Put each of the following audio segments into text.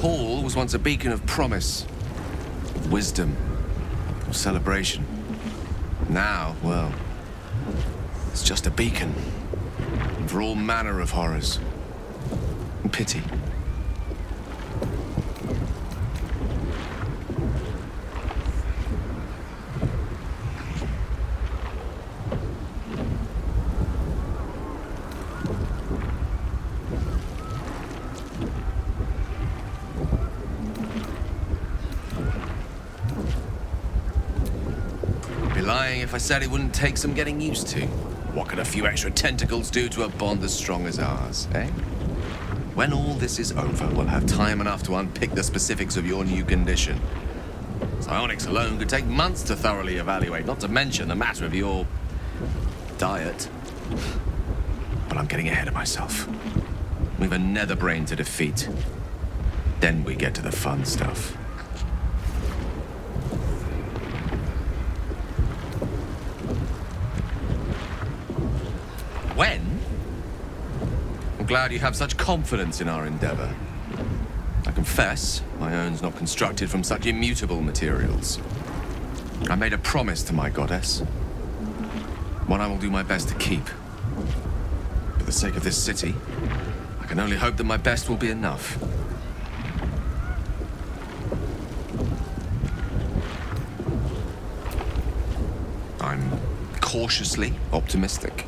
hall was once a beacon of promise, wisdom, of celebration. Now, well, it's just a beacon for all manner of horrors and pity. Lying if I said it wouldn't take some getting used to. What could a few extra tentacles do to a bond as strong as ours, eh? When all this is over, we'll have time enough to unpick the specifics of your new condition. Psionics alone could take months to thoroughly evaluate, not to mention the matter of your diet. But I'm getting ahead of myself. We've a nether brain to defeat. Then we get to the fun stuff. When? I'm glad you have such confidence in our endeavor. I confess, my own's not constructed from such immutable materials. I made a promise to my goddess. One I will do my best to keep. For the sake of this city, I can only hope that my best will be enough. I'm cautiously optimistic.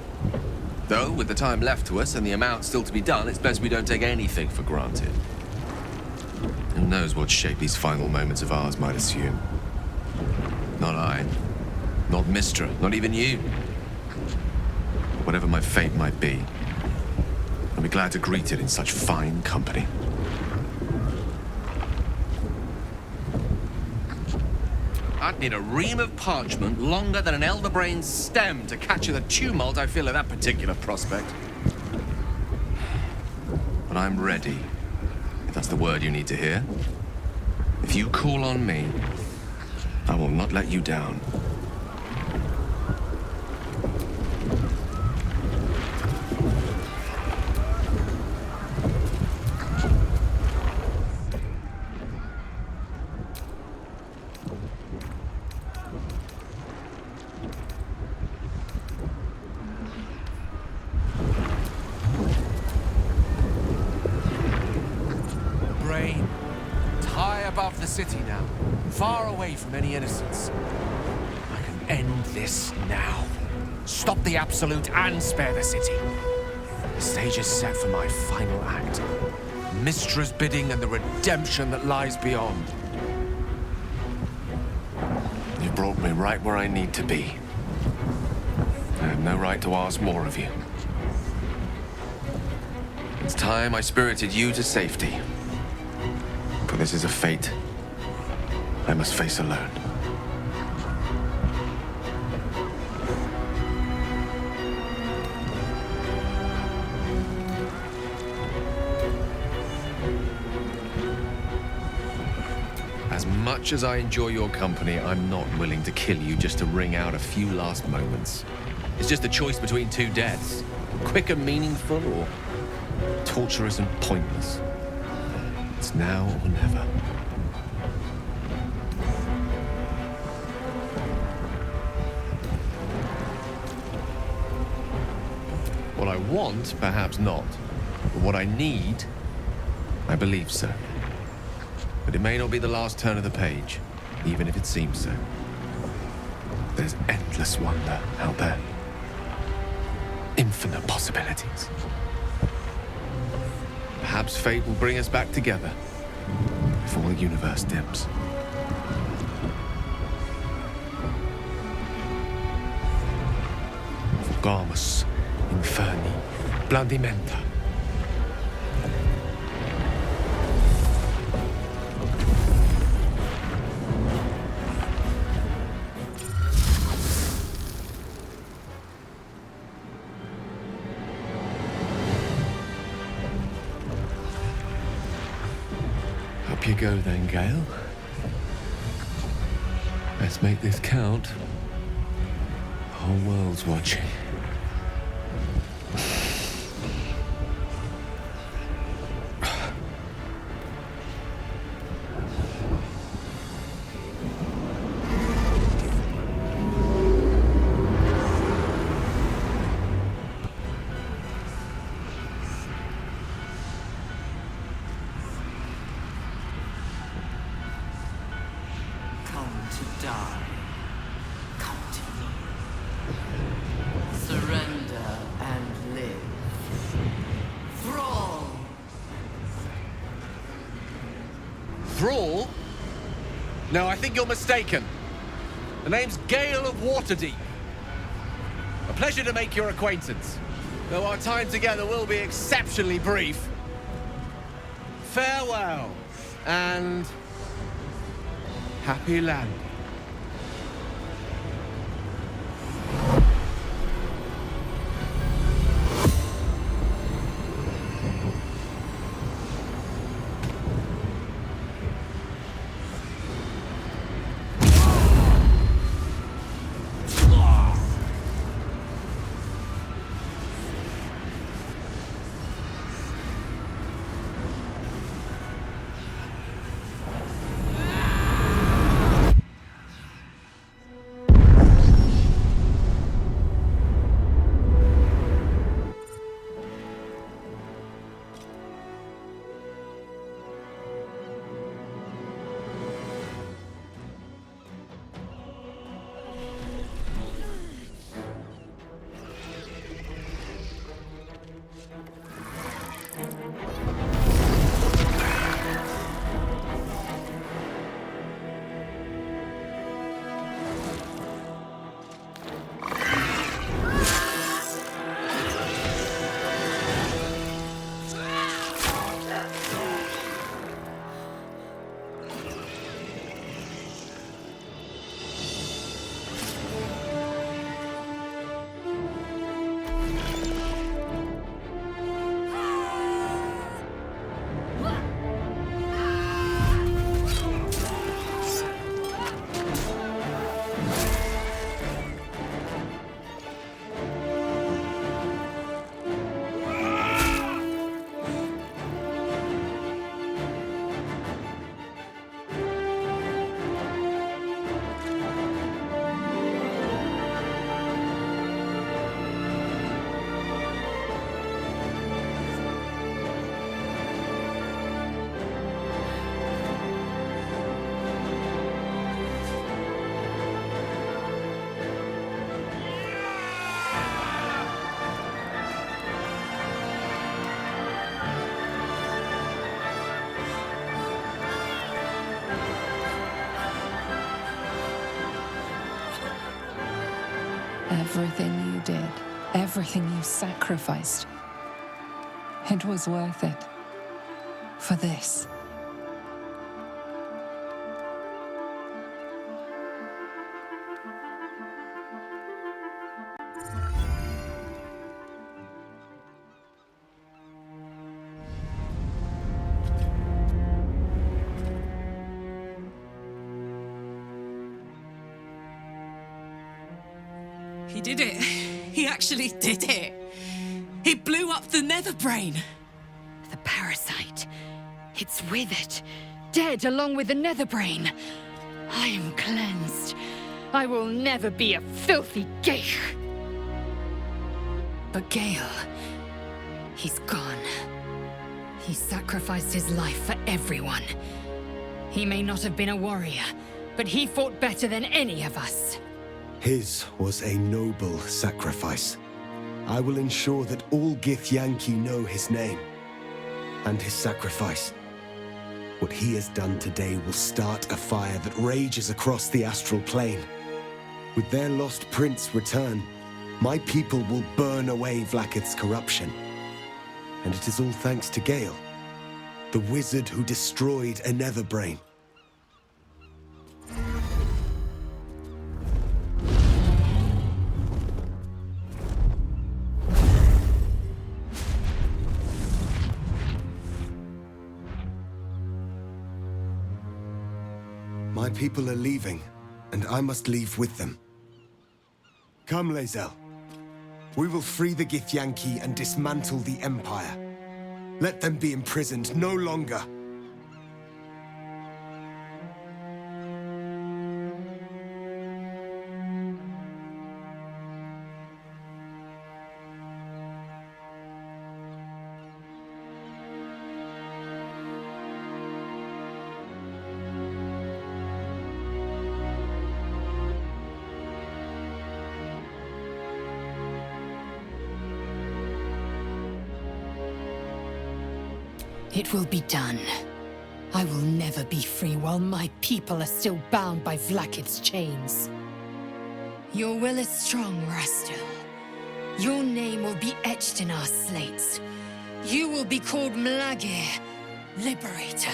Though, with the time left to us and the amount still to be done, it's best we don't take anything for granted. Who knows what shape these final moments of ours might assume? Not I. Not Mistra. Not even you. Whatever my fate might be, I'll be glad to greet it in such fine company. I'd need a ream of parchment longer than an elder brain's stem to capture the tumult I feel at that particular prospect. But I'm ready, if that's the word you need to hear. If you call on me, I will not let you down. Above the city now, far away from any innocence. I can end this now. Stop the Absolute and spare the city. The stage is set for my final act. Mistra's bidding and the redemption that lies beyond. You brought me right where I need to be. I have no right to ask more of you. It's time I spirited you to safety. For this is a fate I must face alone. As much as I enjoy your company, I'm not willing to kill you just to wring out a few last moments. It's just a choice between two deaths. Quick and meaningful, or torturous and pointless. It's now or never. What I want, perhaps not. But what I need, I believe so. But it may not be the last turn of the page, even if it seems so. There's endless wonder out there. Infinite possibilities. Perhaps fate will bring us back together before the universe dims. Vulgamus inferni blandimenta. Up you go then, Gale. Let's make this count. The whole world's watching. to die, come to me. Surrender and live. Thrall! Thrall? No, I think you're mistaken. The name's Gale of Waterdeep. A pleasure to make your acquaintance, though our time together will be exceptionally brief. Farewell, and happy land. Everything you did, everything you sacrificed, it was worth it. For this. He did it. He actually did it. He blew up the Netherbrain. The parasite. It's with it. Dead along with the Netherbrain. I am cleansed. I will never be a filthy geich. But Gale, he's gone. He sacrificed his life for everyone. He may not have been a warrior, but he fought better than any of us. His was a noble sacrifice. I will ensure that all Githyanki know his name and his sacrifice. What he has done today will start a fire that rages across the astral plane. With their lost prince return, my people will burn away Vlaakith's corruption. And it is all thanks to Gale, the wizard who destroyed a Netherbrain. My people are leaving, and I must leave with them. Come, Lae'zel. We will free the Githyanki and dismantle the Empire. Let them be imprisoned no longer. It will be done. I will never be free while my people are still bound by Vlakith's chains. Your will is strong, Rastel. Your name will be etched in our slates. You will be called Mlagir, Liberator.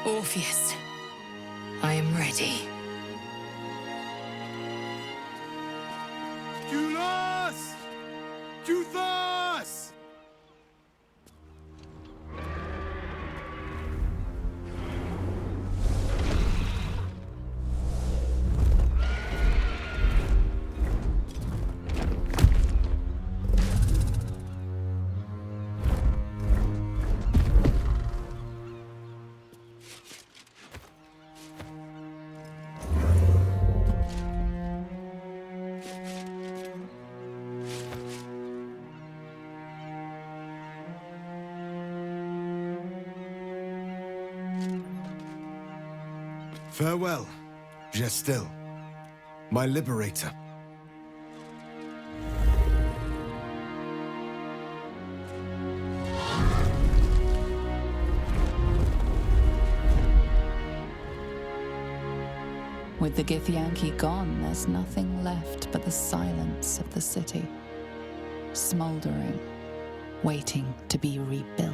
Orpheus, I am ready. Kulos! Kuthos! Farewell, Gestil, my liberator. With the Githyanki gone, there's nothing left but the silence of the city, smoldering, waiting to be rebuilt.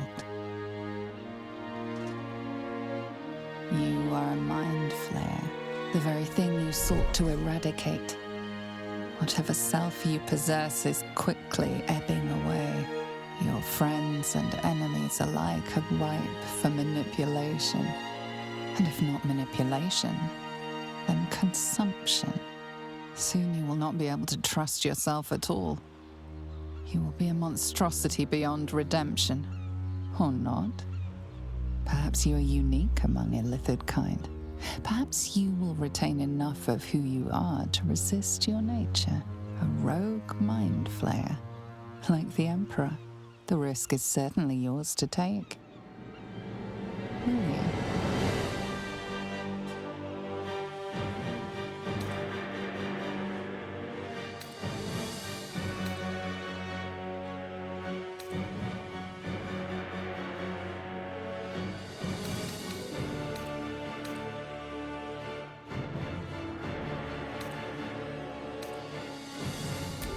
You are a mind flayer, the very thing you sought to eradicate. Whatever self you possess is quickly ebbing away. Your friends and enemies alike are ripe for manipulation. And if not manipulation, then consumption. Soon you will not be able to trust yourself at all. You will be a monstrosity beyond redemption. Or not. Perhaps you are unique among illithid kind. Perhaps you will retain enough of who you are to resist your nature. A rogue mind flayer. Like the Emperor, the risk is certainly yours to take. Will you?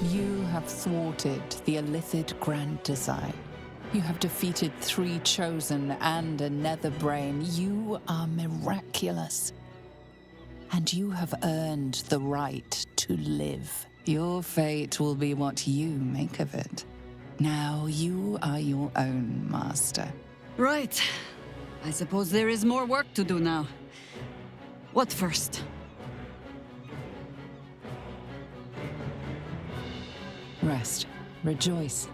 You have thwarted the Illithid Grand Design. You have defeated 3 Chosen and a Netherbrain. You are miraculous. And you have earned the right to live. Your fate will be what you make of it. Now you are your own master. Right. I suppose there is more work to do now. What first? Rest, rejoice,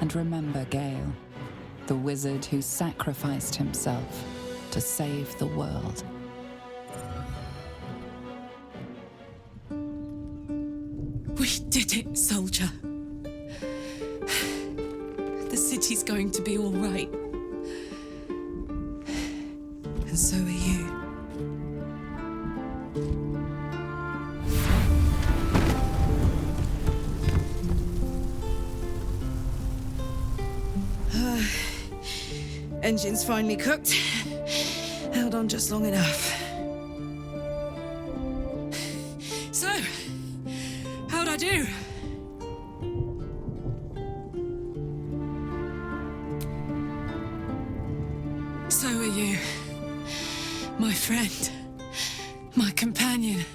and remember Gale, the wizard who sacrificed himself to save the world. We did it, soldier. The city's going to be all right. And so are you. Engine's finally cooked. Held on just long enough. So, how'd I do? So are you. My friend. My companion.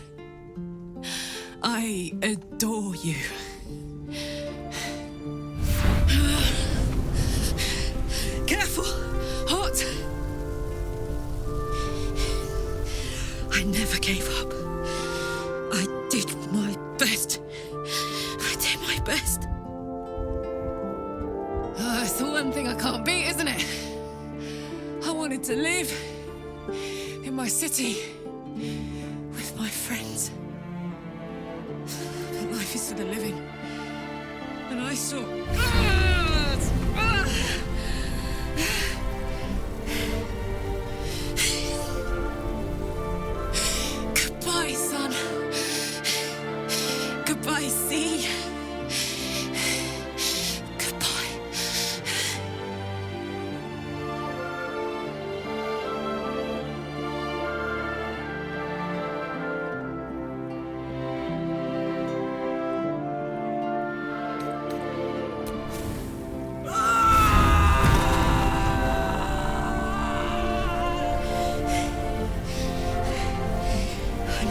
I adore you. Careful! Hot! I never gave up. I did my best. I did my best. It's the one thing I can't beat, isn't it? I wanted to live in my city with my friends. But life is for the living. And I saw... Goodbye, son. Goodbye, sea. Goodbye.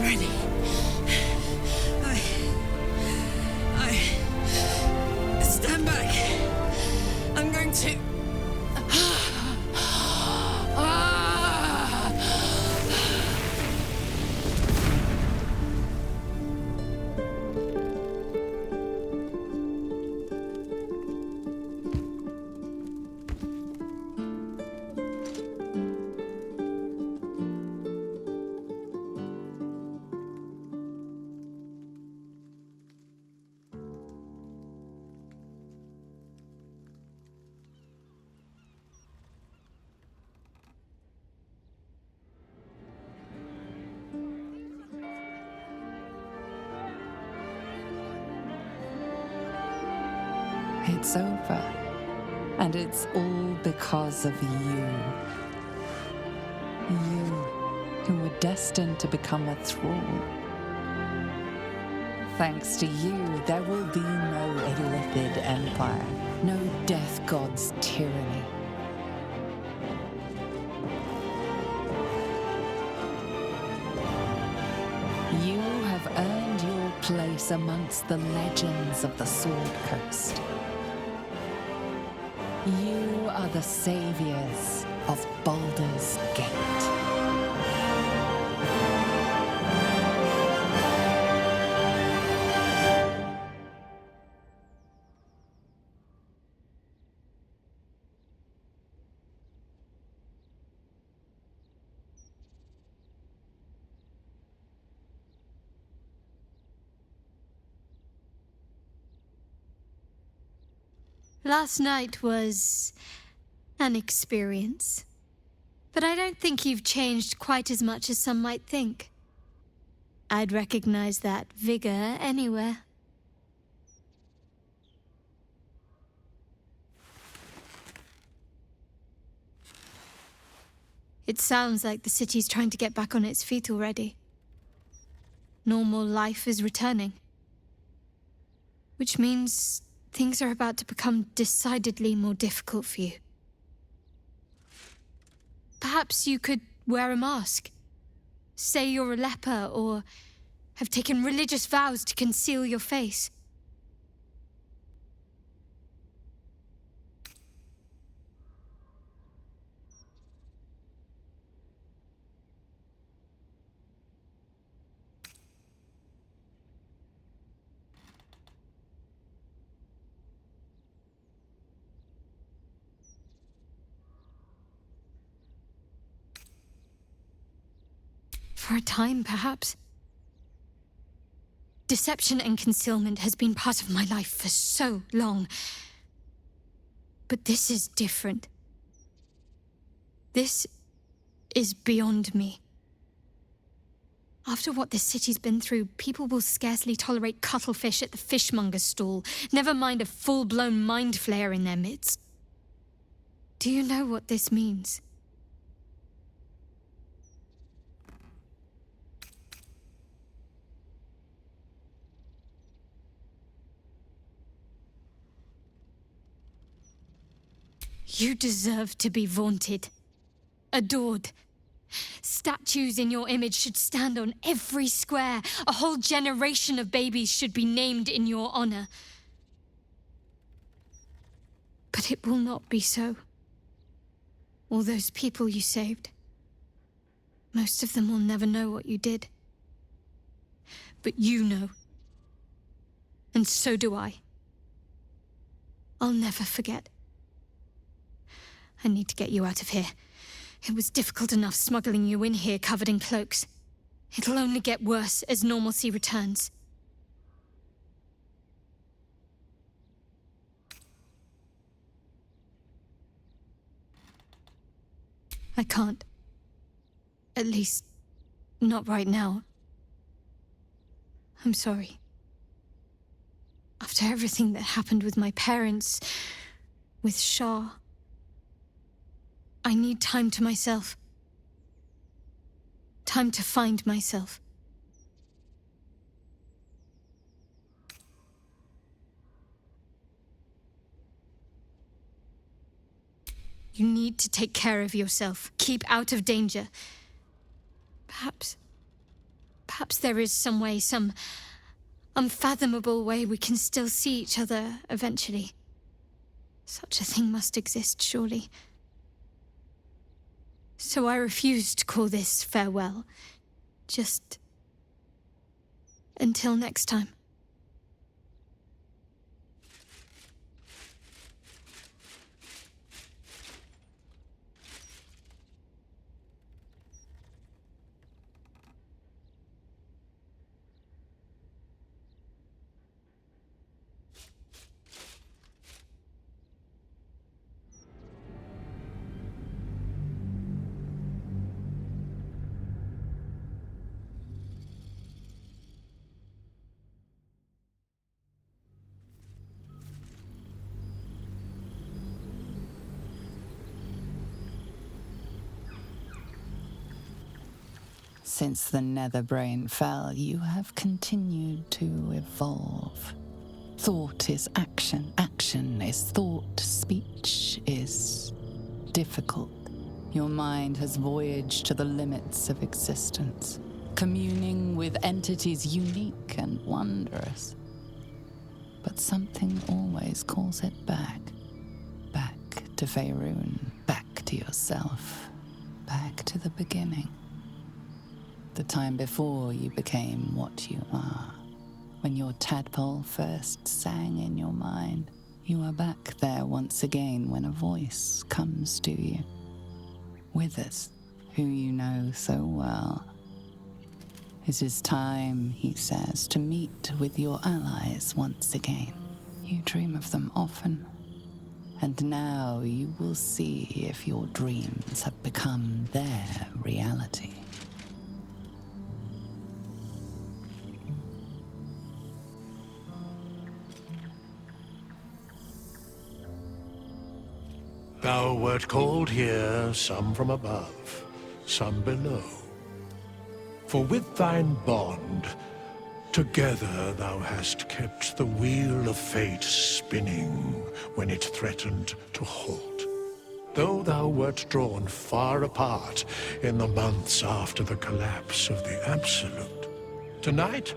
ready. I stand back. I'm going to. It's over. And it's all because of you. You, who were destined to become a thrall. Thanks to you, there will be no Illithid empire, no death god's tyranny. You have earned your place amongst the legends of the Sword Coast. You are the saviors of Baldur's Gate. Last night was an experience. But I don't think you've changed quite as much as some might think. I'd recognize that vigor anywhere. It sounds like the city's trying to get back on its feet already. Normal life is returning. Which means things are about to become decidedly more difficult for you. Perhaps you could wear a mask, say you're a leper, or have taken religious vows to conceal your face. For a time, perhaps. Deception and concealment has been part of my life for so long. But this is different. This is beyond me. After what this city's been through, people will scarcely tolerate cuttlefish at the fishmonger's stall, never mind a full-blown mind flayer in their midst. Do you know what this means? You deserve to be vaunted, adored. Statues in your image should stand on every square. A whole generation of babies should be named in your honor. But it will not be so. All those people you saved, most of them will never know what you did. But you know. And so do I. I'll never forget. I need to get you out of here. It was difficult enough smuggling you in here covered in cloaks. It'll only get worse as normalcy returns. I can't. At least, not right now. I'm sorry. After everything that happened with my parents, with Shah, I need time to myself. Time to find myself. You need to take care of yourself. Keep out of danger. Perhaps Perhaps there is some way, some unfathomable way we can still see each other eventually. Such a thing must exist, surely. So I refuse to call this farewell. Just until next time. Since the Netherbrain fell, you have continued to evolve. Thought is action, action is thought, speech is difficult. Your mind has voyaged to the limits of existence, communing with entities unique and wondrous. But something always calls it back. Back to Faerun, back to yourself, back to the beginning. The time before you became what you are. When your tadpole first sang in your mind, you are back there once again when a voice comes to you. Withers, who you know so well. It is time, he says, to meet with your allies once again. You dream of them often, and now you will see if your dreams have become their reality. Thou wert called here, some from above, some below. For with thine bond, together thou hast kept the wheel of fate spinning when it threatened to halt. Though thou wert drawn far apart in the months after the collapse of the Absolute, tonight,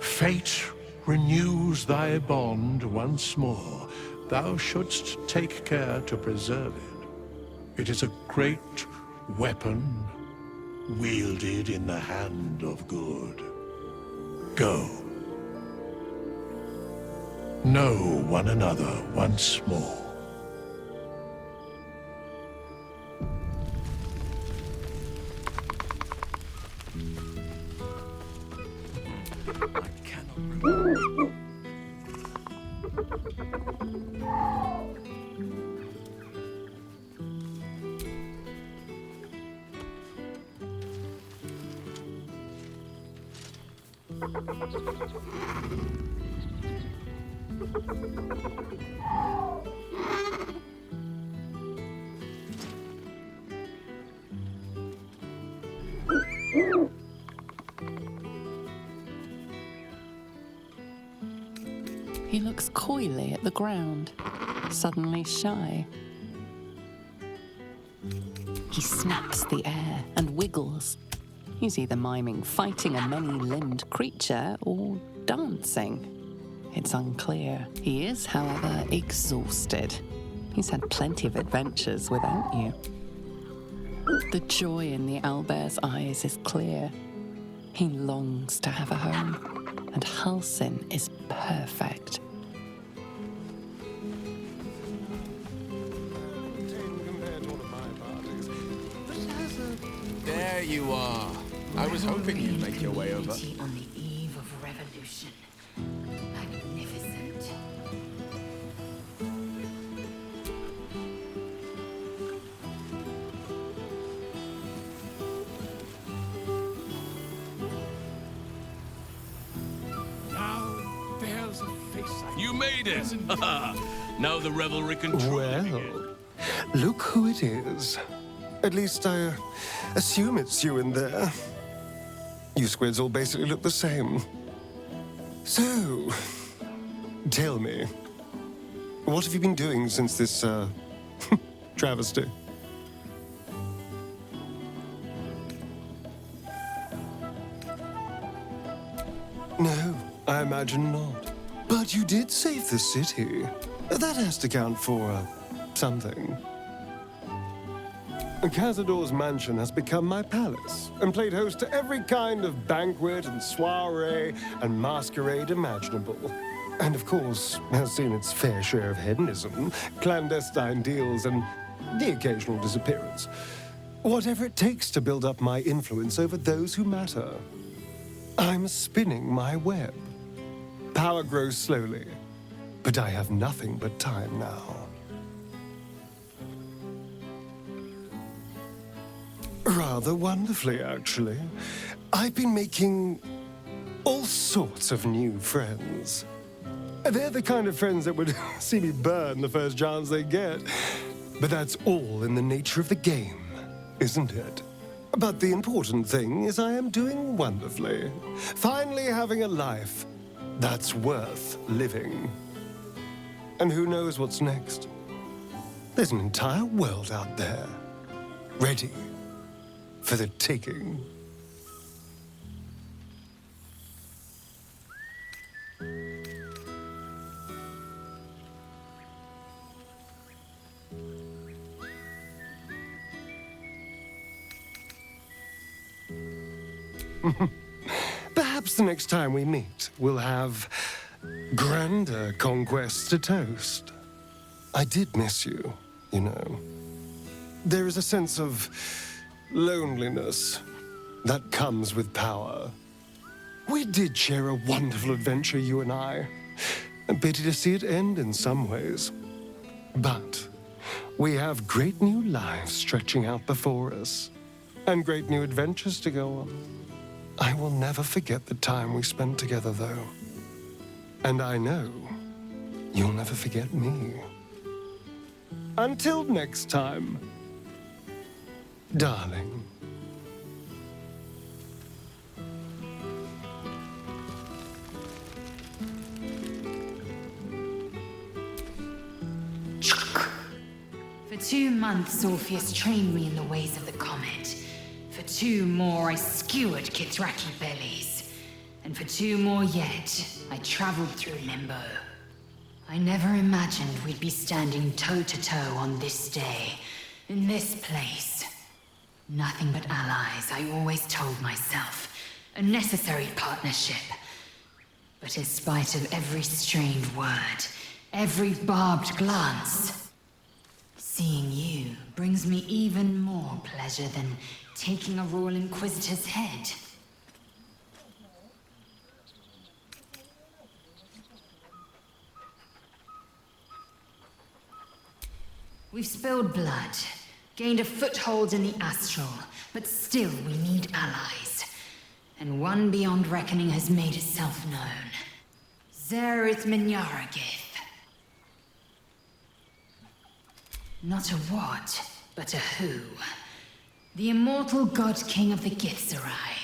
fate renews thy bond once more. Thou shouldst take care to preserve it. It is a great weapon wielded in the hand of good. Go. Know one another once more. I cannot remember. He looks coyly at the ground, suddenly shy. He snaps the air and wiggles. He's either miming fighting a many-limbed creature or dancing. It's unclear. He is, however, exhausted. He's had plenty of adventures without you. The joy in the owlbear's eyes is clear. He longs to have a home, and Halsin is perfect. There you are. I was hoping you'd make your way over. On the eve of revolution. Magnificent. Now there's a face You made it! Now the revelry can truly begin. Well, look who it is. At least I assume it's you in there. You squids all basically look the same. So, tell me, what have you been doing since this, travesty? No, I imagine not. But you did save the city. That has to count for, something. Cazador's mansion has become my palace, and played host to every kind of banquet and soiree and masquerade imaginable. And of course, has seen its fair share of hedonism, clandestine deals, and the occasional disappearance. Whatever it takes to build up my influence over those who matter. I'm spinning my web. Power grows slowly, but I have nothing but time now. Rather wonderfully, actually. I've been making all sorts of new friends. They're the kind of friends that would see me burn the first chance they get. But that's all in the nature of the game, isn't it? But the important thing is I am doing wonderfully. Finally having a life that's worth living. And who knows what's next? There's an entire world out there, ready for the taking. Perhaps the next time we meet, we'll have grander conquests to toast. I did miss you, you know. There is a sense of loneliness that comes with power. We did share a wonderful adventure, you and I. A pity to see it end in some ways. But we have great new lives stretching out before us, and great new adventures to go on. I will never forget the time we spent together, though. And I know you'll never forget me. Until next time, darling. For 2 months, Orpheus trained me in the ways of the comet. For 2 more, I skewered Kithraki bellies. And for 2 more yet, I traveled through Limbo. I never imagined we'd be standing toe-to-toe on this day, in this place. Nothing but allies, I always told myself. A necessary partnership. But in spite of every strained word, every barbed glance, seeing you brings me even more pleasure than taking a Royal Inquisitor's head. We've spilled blood, gained a foothold in the astral, but still we need allies. And one beyond reckoning has made itself known. Zerith Minyaragith. Not a what, but a who. The immortal god king of the Githzerai.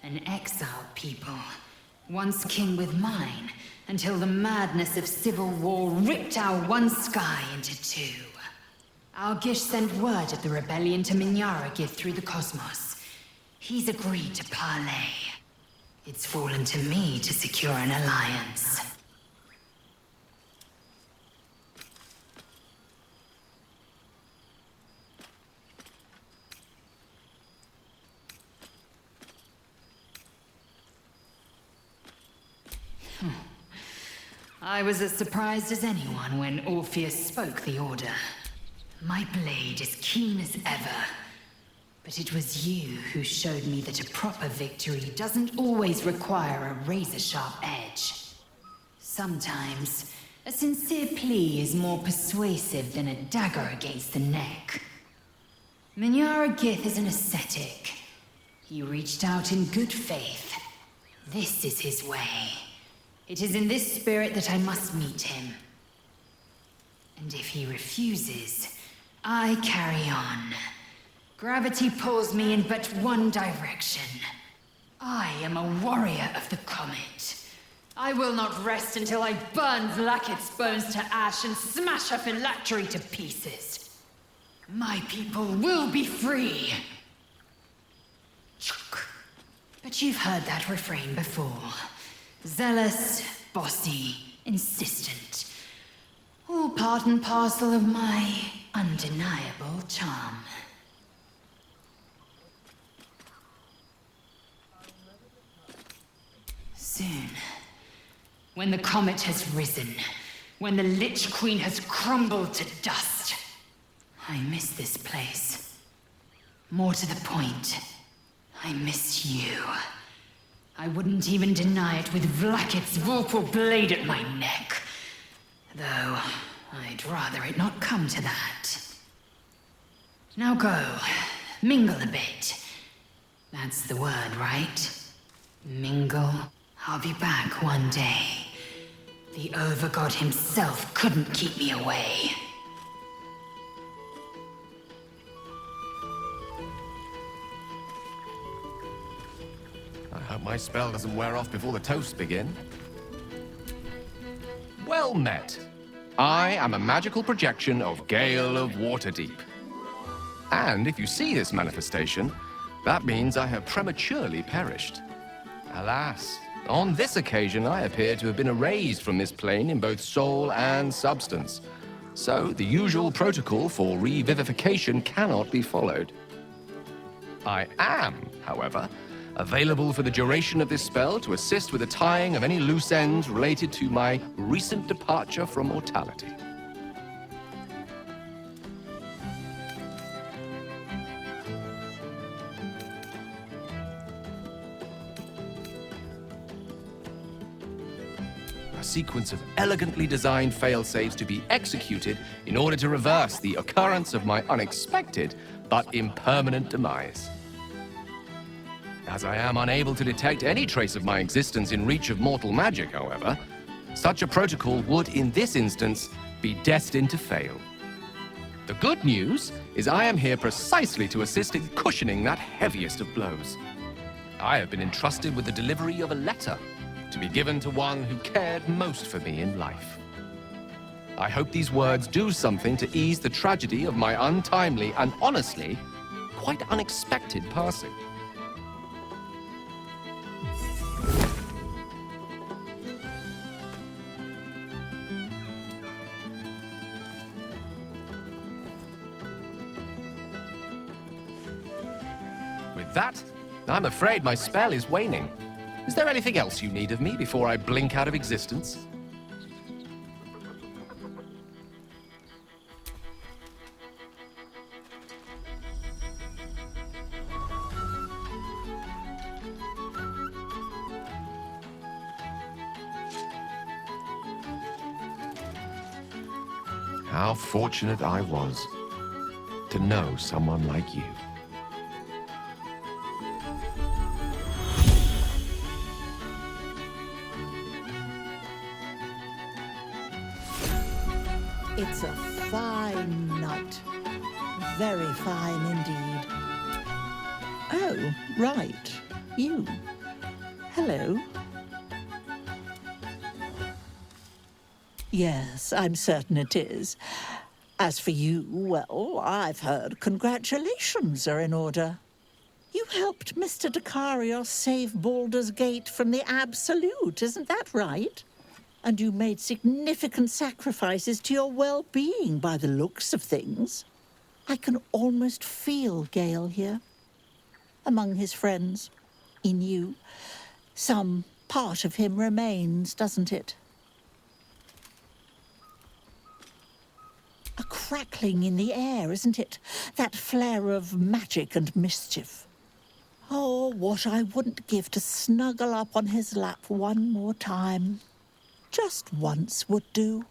An exiled people. Once king with mine, until the madness of civil war ripped our one sky into 2. Algish sent word of the rebellion to Minyaragith through the cosmos. He's agreed to parley. It's fallen to me to secure an alliance. I was as surprised as anyone when Orpheus spoke the order. My blade is keen as ever. But it was you who showed me that a proper victory doesn't always require a razor-sharp edge. Sometimes, a sincere plea is more persuasive than a dagger against the neck. Minyaragith is an ascetic. He reached out in good faith. This is his way. It is in this spirit that I must meet him. And if he refuses, I carry on. Gravity pulls me in but one direction. I am a warrior of the comet. I will not rest until I burn Vlaakith's bones to ash and smash her phylactery to pieces. My people will be free. But you've heard that refrain before. Zealous, bossy, insistent. All part and parcel of my undeniable charm. Soon, when the comet has risen, when the Lich Queen has crumbled to dust, I miss this place. More to the point, I miss you. I wouldn't even deny it with Vlaakith's Vorpal blade at my neck. Though, I'd rather it not come to that. Now go, mingle a bit. That's the word, right? Mingle. I'll be back one day. The Overgod himself couldn't keep me away. I hope my spell doesn't wear off before the toasts begin. Well met. I am a magical projection of Gale of Waterdeep. And if you see this manifestation, that means I have prematurely perished. Alas, on this occasion I appear to have been erased from this plane in both soul and substance. So the usual protocol for revivification cannot be followed. I am, however, available for the duration of this spell to assist with the tying of any loose ends related to my recent departure from mortality. A sequence of elegantly designed failsafes to be executed in order to reverse the occurrence of my unexpected but impermanent demise. As I am unable to detect any trace of my existence in reach of mortal magic, however, such a protocol would, in this instance, be destined to fail. The good news is I am here precisely to assist in cushioning that heaviest of blows. I have been entrusted with the delivery of a letter to be given to one who cared most for me in life. I hope these words do something to ease the tragedy of my untimely and honestly, quite unexpected passing. With that, I'm afraid my spell is waning. Is there anything else you need of me before I blink out of existence? How fortunate I was to know someone like you. It's a fine nut. Very fine indeed. Oh, right. You. Hello. Yes, I'm certain it is. As for you, well, I've heard congratulations are in order. You helped Mr. Dakarios save Baldur's Gate from the Absolute, isn't that right? And you made significant sacrifices to your well-being by the looks of things. I can almost feel Gale here. Among his friends, in you, some part of him remains, doesn't it? A crackling in the air, isn't it? That flare of magic and mischief. Oh, what I wouldn't give to snuggle up on his lap one more time. Just once would do.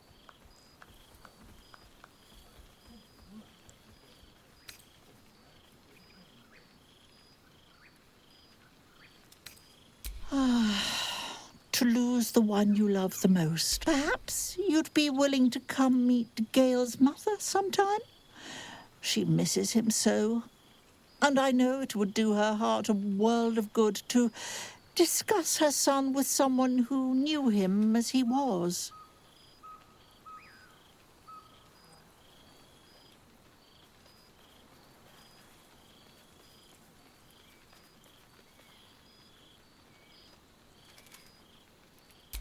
To lose the one you love the most. Perhaps you'd be willing to come meet Gale's mother sometime? She misses him so. And I know it would do her heart a world of good to discuss her son with someone who knew him as he was.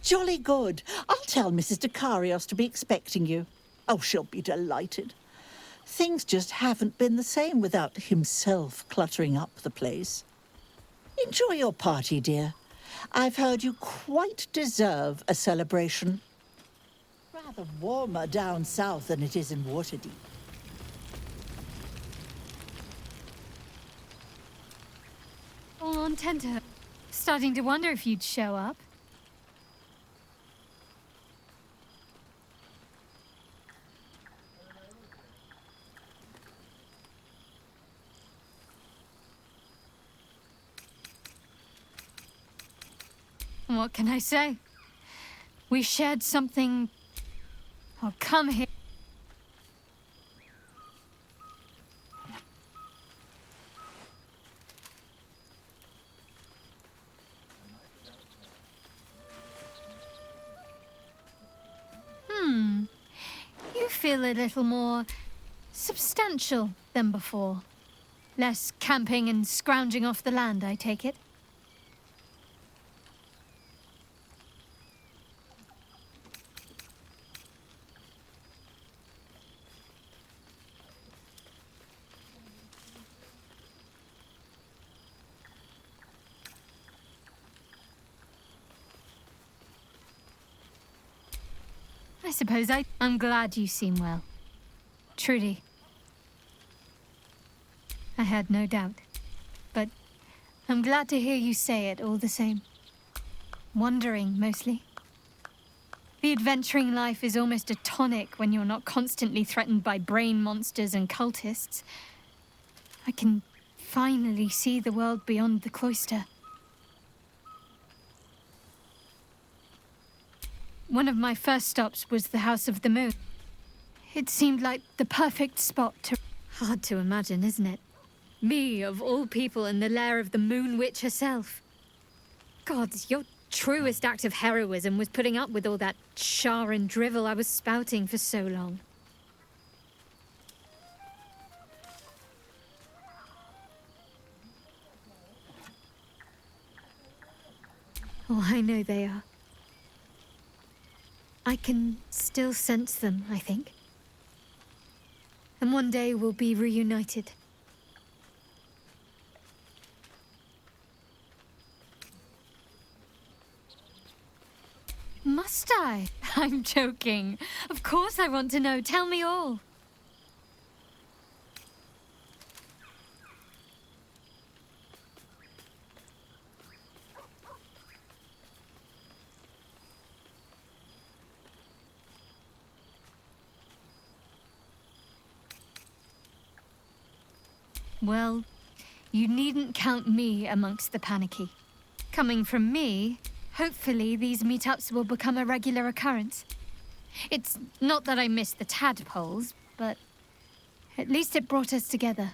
Jolly good. I'll tell Mrs. Dekarios to be expecting you. Oh, she'll be delighted. Things just haven't been the same without himself cluttering up the place. Enjoy your party, dear. I've heard you quite deserve a celebration. Rather warmer down south than it is in Waterdeep. All on tenter. Starting to wonder if you'd show up. What can I say? We shared something... Oh, come here. You feel a little more substantial than before. Less camping and scrounging off the land, I take it. I suppose I'm glad you seem well. Truly. I had no doubt. But I'm glad to hear you say it all the same. Wondering, mostly. The adventuring life is almost a tonic when you're not constantly threatened by brain monsters and cultists. I can finally see the world beyond the cloister. One of my first stops was the House of the Moon. It seemed like the perfect spot to... Hard to imagine, isn't it? Me, of all people, in the lair of the Moon Witch herself. God, your truest act of heroism was putting up with all that char and drivel I was spouting for so long. Oh, I know they are. I can still sense them, I think. And one day we'll be reunited. Must I? I'm joking. Of course I want to know. Tell me all. Well, you needn't count me amongst the panicky. Coming from me, hopefully these meetups will become a regular occurrence. It's not that I miss the tadpoles, but at least it brought us together.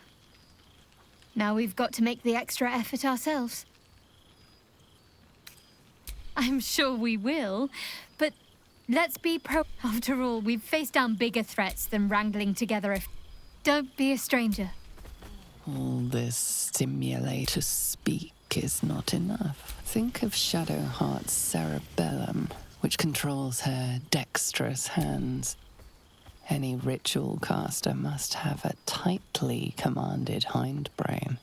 Now we've got to make the extra effort ourselves. I'm sure we will, but let's be pro... After all, we've faced down bigger threats than wrangling together if... Don't be a stranger. All this stimulate to speak is not enough. Think of Shadowheart's cerebellum, which controls her dexterous hands. Any ritual caster must have a tightly commanded hindbrain.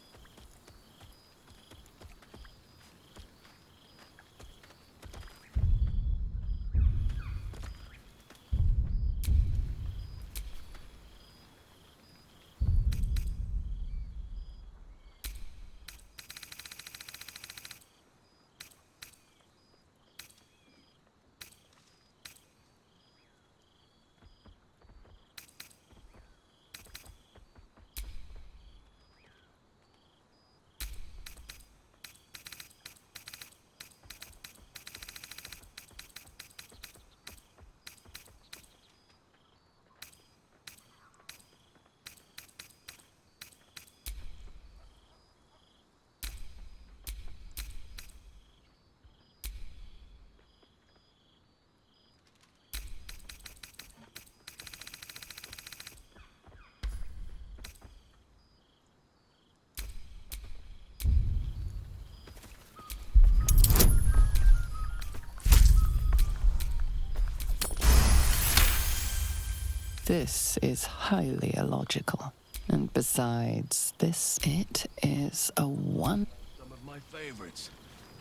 This is highly illogical. And besides, it is a one. Some of my favorites.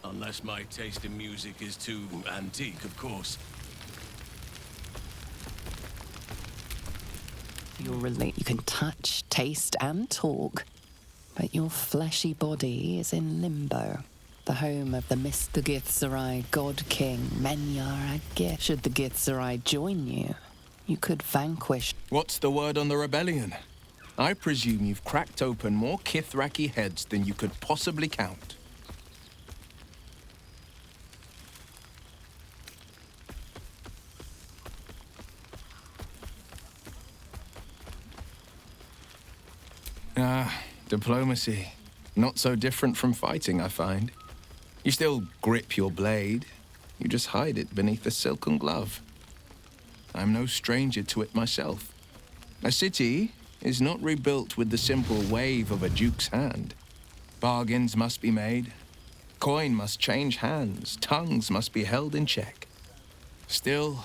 Unless my taste in music is too antique, of course. You can touch, taste, and talk, but your fleshy body is in limbo. The home of the Mr. Githzerai God King, Menyar Agith. Should the Githzerai join you, you could vanquish. What's the word on the rebellion? I presume you've cracked open more Kithraki heads than you could possibly count. Diplomacy. Not so different from fighting, I find. You still grip your blade. You just hide it beneath a silken glove. I'm no stranger to it myself. A city is not rebuilt with the simple wave of a duke's hand. Bargains must be made. Coin must change hands. Tongues must be held in check. Still,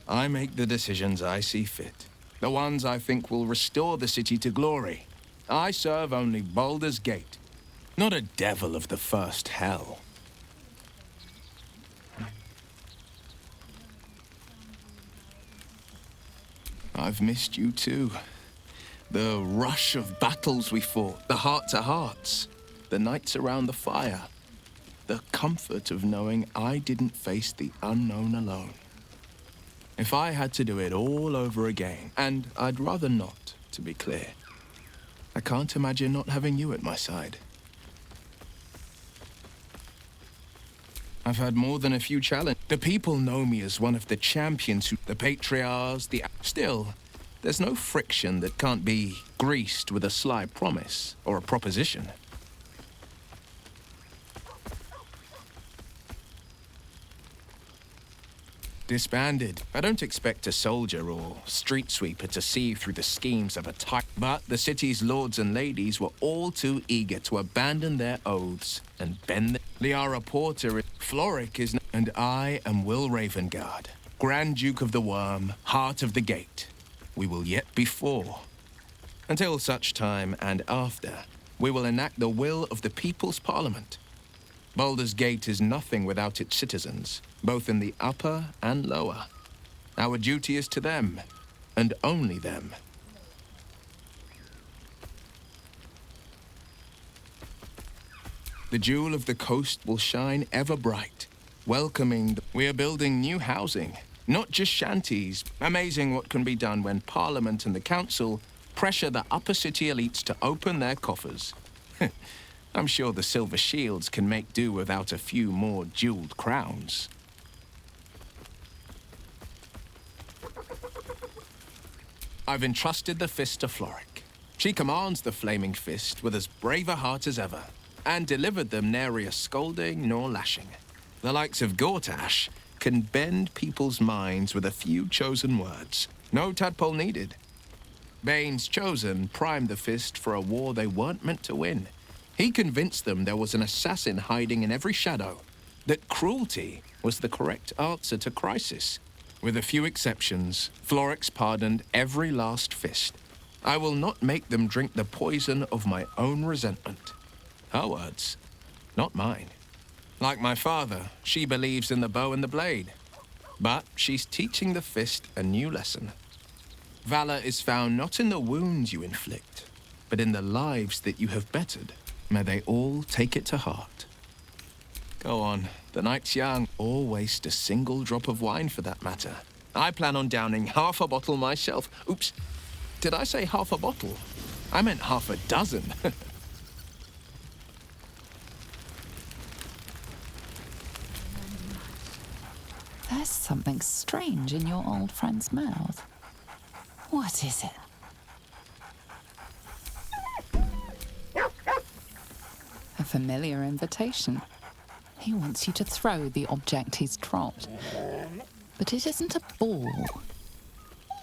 I make the decisions I see fit. The ones I think will restore the city to glory. I serve only Baldur's Gate, not a devil of the first hell. I've missed you too. The rush of battles we fought, the heart-to-hearts, the nights around the fire, the comfort of knowing I didn't face the unknown alone. If I had to do it all over again, and I'd rather not, to be clear, I can't imagine not having you at my side. I've had more than a few challenges. The people know me as one of the champions who... The patriarchs, Still, there's no friction that can't be greased with a sly promise or a proposition. Disbanded. I don't expect a soldier or street sweeper to see through the schemes of a type. But the city's lords and ladies were all too eager to abandon their oaths and bend the... Liara Porter, Floric is... And I am Will Ravengard, Grand Duke of the Worm, Heart of the Gate. We will yet be four. Until such time and after, we will enact the will of the People's Parliament. Baldur's Gate is nothing without its citizens, both in the upper and lower. Our duty is to them, and only them. The jewel of the coast will shine ever bright, welcoming... We are building new housing, not just shanties. Amazing what can be done when Parliament and the Council pressure the upper city elites to open their coffers. I'm sure the Silver Shields can make do without a few more jeweled crowns. I've entrusted the fist to Floric. She commands the Flaming Fist with as brave a heart as ever, and delivered them nary a scolding nor lashing. The likes of Gortash can bend people's minds with a few chosen words. No tadpole needed. Bane's Chosen primed the fist for a war they weren't meant to win. He convinced them there was an assassin hiding in every shadow, that cruelty was the correct answer to crisis. With a few exceptions, Florix pardoned every last fist. I will not make them drink the poison of my own resentment. Her words, not mine. Like my father, she believes in the bow and the blade. But she's teaching the fist a new lesson. Valor is found not in the wounds you inflict, but in the lives that you have bettered. May they all take it to heart. Go on, the night's young. Or waste a single drop of wine for that matter. I plan on downing half a bottle myself. Oops, did I say half a bottle? I meant half a dozen. There's something strange in your old friend's mouth. What is it? A familiar invitation. He wants you to throw the object he's dropped. But it isn't a ball.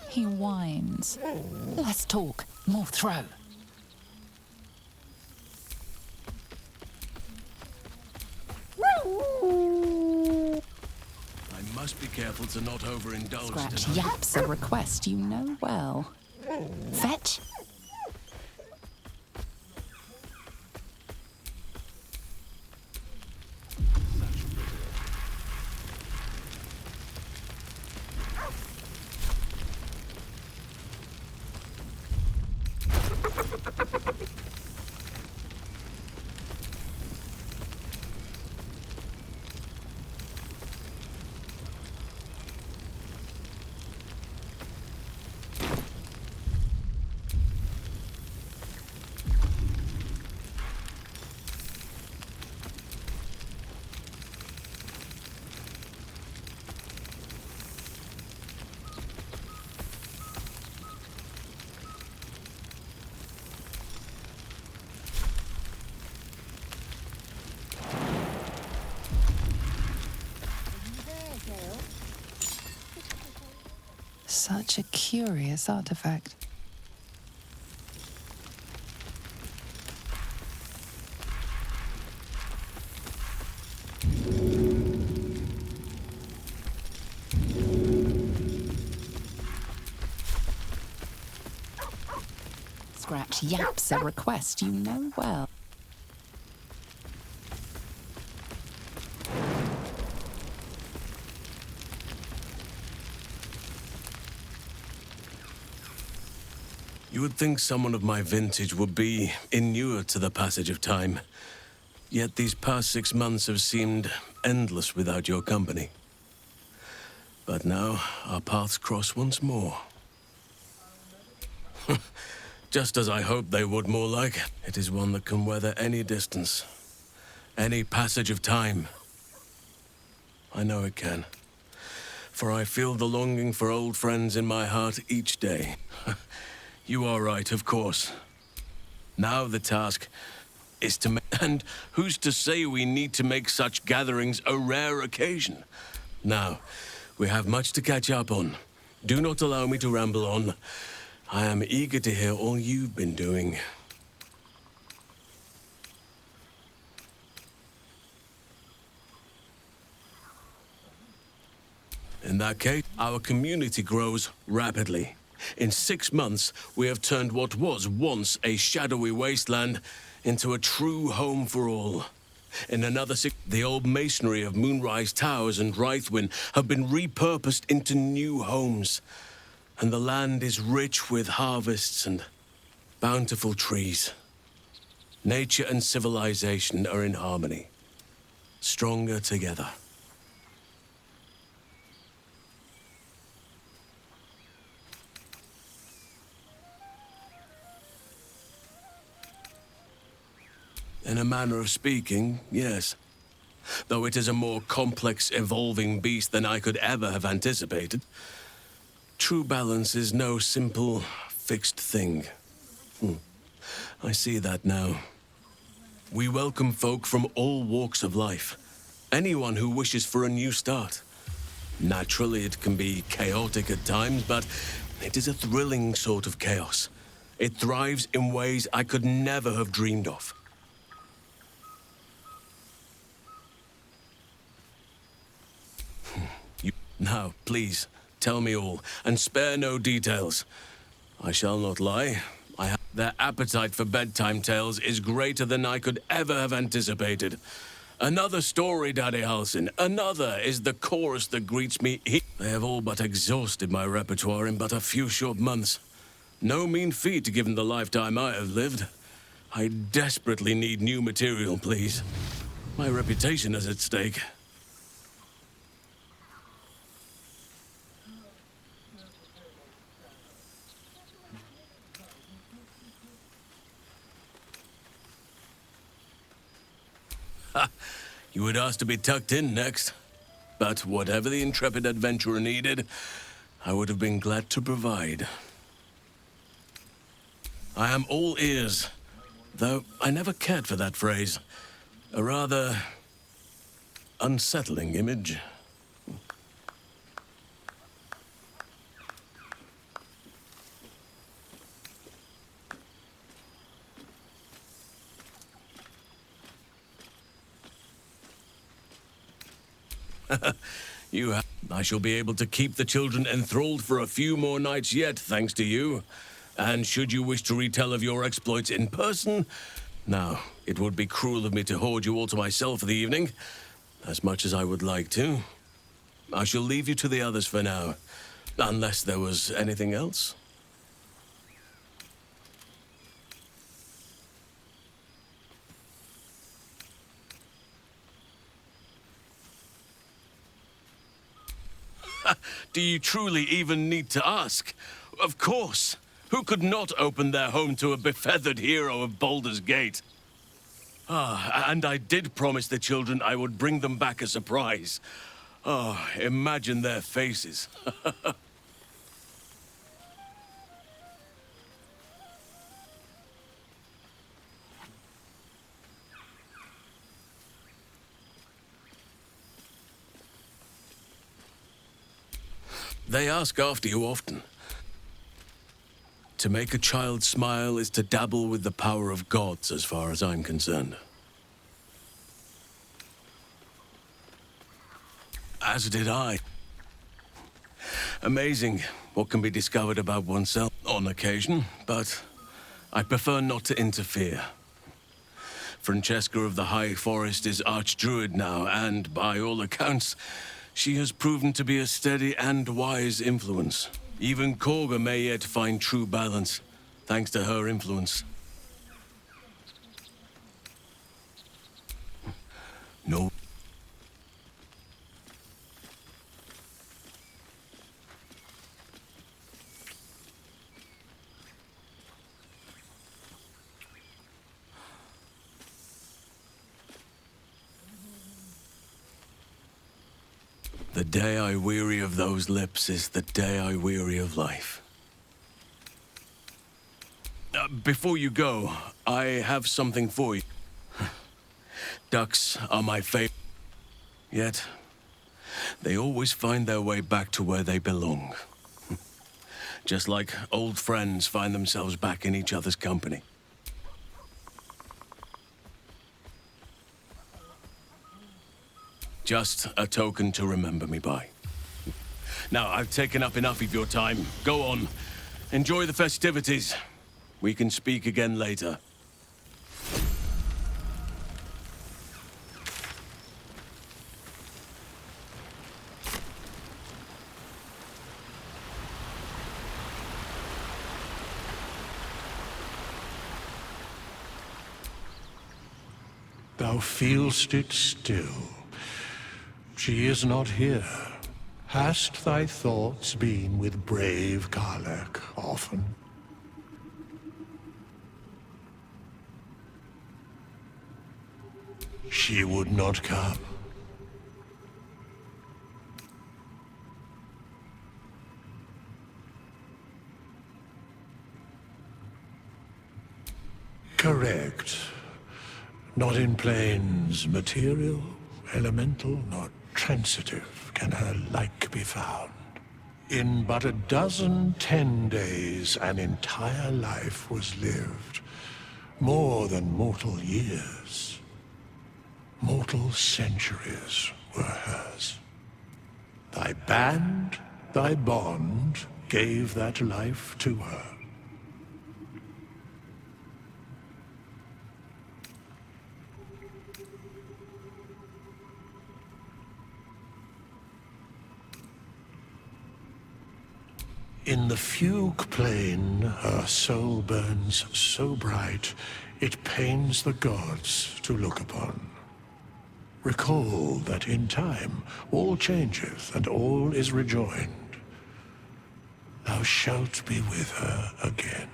He whines. Less talk, more throw. Must be careful to not overindulge. Scratch tonight. yaps a request you know well. Fetch. Such a curious artifact. Scratch yaps a request you know well. You would think someone of my vintage would be inured to the passage of time. Yet these past 6 months have seemed endless without your company. But now, our paths cross once more. Just as I hoped they would, more like. It is one that can weather any distance, any passage of time. I know it can. For I feel the longing for old friends in my heart each day. You are right, of course. Now the task is to make... And who's to say we need to make such gatherings a rare occasion? Now, we have much to catch up on. Do not allow me to ramble on. I am eager to hear all you've been doing. In that case, our community grows rapidly. In 6 months, we have turned what was once a shadowy wasteland into a true home for all. In another 6, the old masonry of Moonrise Towers and Rythwin have been repurposed into new homes. And the land is rich with harvests and bountiful trees. Nature and civilization are in harmony, stronger together. In a manner of speaking, yes. Though it is a more complex, evolving beast than I could ever have anticipated. True balance is no simple, fixed thing. I see that now. We welcome folk from all walks of life. Anyone who wishes for a new start. Naturally, it can be chaotic at times, but it is a thrilling sort of chaos. It thrives in ways I could never have dreamed of. Now, please, tell me all, and spare no details. I shall not lie. Their appetite for bedtime tales is greater than I could ever have anticipated. Another story, Daddy Halsin. Another is the chorus that greets me. They have all but exhausted my repertoire in but a few short months. No mean feat given the lifetime I have lived. I desperately need new material, please. My reputation is at stake. You would ask to be tucked in next. But whatever the intrepid adventurer needed, I would have been glad to provide. I am all ears, though I never cared for that phrase. A rather unsettling image. I shall be able to keep the children enthralled for a few more nights yet, thanks to you. And should you wish to retell of your exploits in person, now, it would be cruel of me to hoard you all to myself for the evening, as much as I would like to. I shall leave you to the others for now, unless there was anything else. Do you truly even need to ask? Of course. Who could not open their home to a befeathered hero of Baldur's Gate? And I did promise the children I would bring them back a surprise. Imagine their faces. They ask after you often. To make a child smile is to dabble with the power of gods, as far as I'm concerned. As did I. Amazing what can be discovered about oneself on occasion, but I prefer not to interfere. Francesca of the High Forest is Archdruid now, and by all accounts, she has proven to be a steady and wise influence. Even Korga may yet find true balance, thanks to her influence. No. The day I weary of those lips is the day I weary of life. Before you go, I have something for you. Ducks are my favorite. Yet, they always find their way back to where they belong. Just like old friends find themselves back in each other's company. Just a token to remember me by. Now, I've taken up enough of your time. Go on. Enjoy the festivities. We can speak again later. Thou feelst it still. She is not here. Hast thy thoughts been with brave Karlach often? She would not come. Correct. Not in planes material, elemental, nor transitive can her like be found. In but a dozen 10 days, an entire life was lived. More than mortal years. Mortal centuries were hers. Thy band, thy bond, gave that life to her. In the fugue plane, her soul burns so bright, it pains the gods to look upon. Recall that in time, all changeth and all is rejoined. Thou shalt be with her again.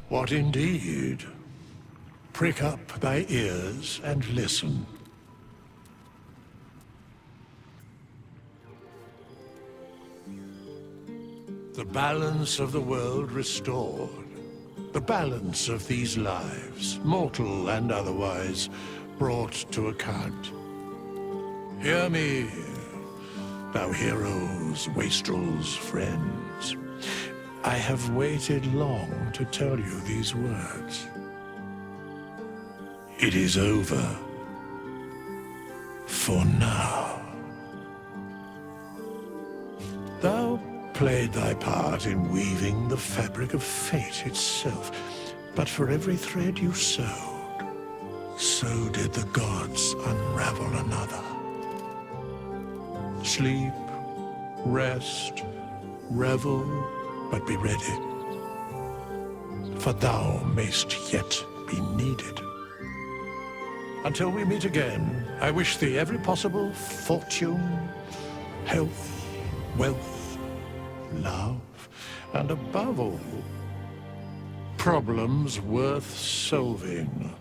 What indeed? Prick up thy ears and listen. The balance of the world restored. The balance of these lives, mortal and otherwise, brought to account. Hear me, thou heroes, wastrels, friends. I have waited long to tell you these words. It is over For now. Thou played thy part in weaving the fabric of fate itself, but for every thread you sewed, so did the gods unravel another. Sleep, rest, revel, but be ready, for thou mayst yet be needed. Until we meet again, I wish thee every possible fortune, health, wealth, love, and above all, problems worth solving.